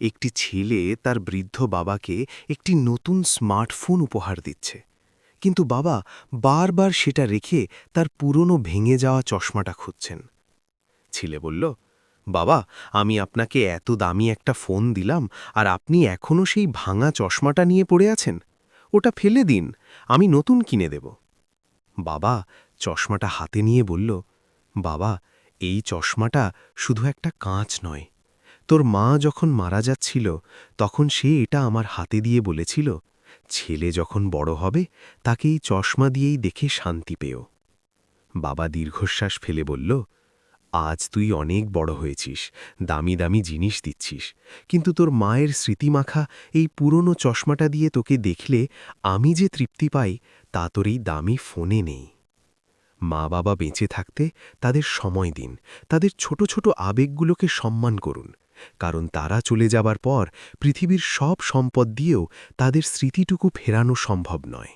একটি ছেলে তার বৃদ্ধ বাবাকে একটি নতুন স্মার্টফোন উপহার দিচ্ছে, কিন্তু বাবা বারবার সেটা রেখে তার পুরনো ভেঙে যাওয়া চশমাটা খুঁজছেন। ছেলে বলল, বাবা, আমি আপনাকে এত দামি একটা ফোন দিলাম, আর আপনি এখনও সেই ভাঙা চশমাটা নিয়ে পড়ে আছেন। ওটা ফেলে দিন, আমি নতুন কিনে দেব। বাবা চশমাটা হাতে নিয়ে বলল, বাবা, এই চশমাটা শুধু একটা কাঁচ নয়। তোর মা যখন মারা যাচ্ছিল তখন সে এটা আমার হাতে দিয়ে বলেছিল, ছেলে যখন বড় হবে তাকে এই চশমা দিয়েই দেখে শান্তি পেও। বাবা দীর্ঘশ্বাস ফেলে বলল, আজ তুই অনেক বড় হয়েছিস, দামি দামি জিনিস দিচ্ছিস, কিন্তু তোর মায়ের স্মৃতিমাখা এই পুরনো চশমাটা দিয়ে তোকে দেখলে আমি যে তৃপ্তি পাই তা তোর এই দামি ফোনে নেই। মা বাবা বেঁচে থাকতে তাদের সময় দিন, তাদের ছোট ছোট আবেগগুলোকে সম্মান করুন, কারণ তারা চলে যাবার পর পৃথিবীর সব সম্পদ দিয়েও তাদের স্মৃতিটুকু ফেরানো সম্ভব নয়।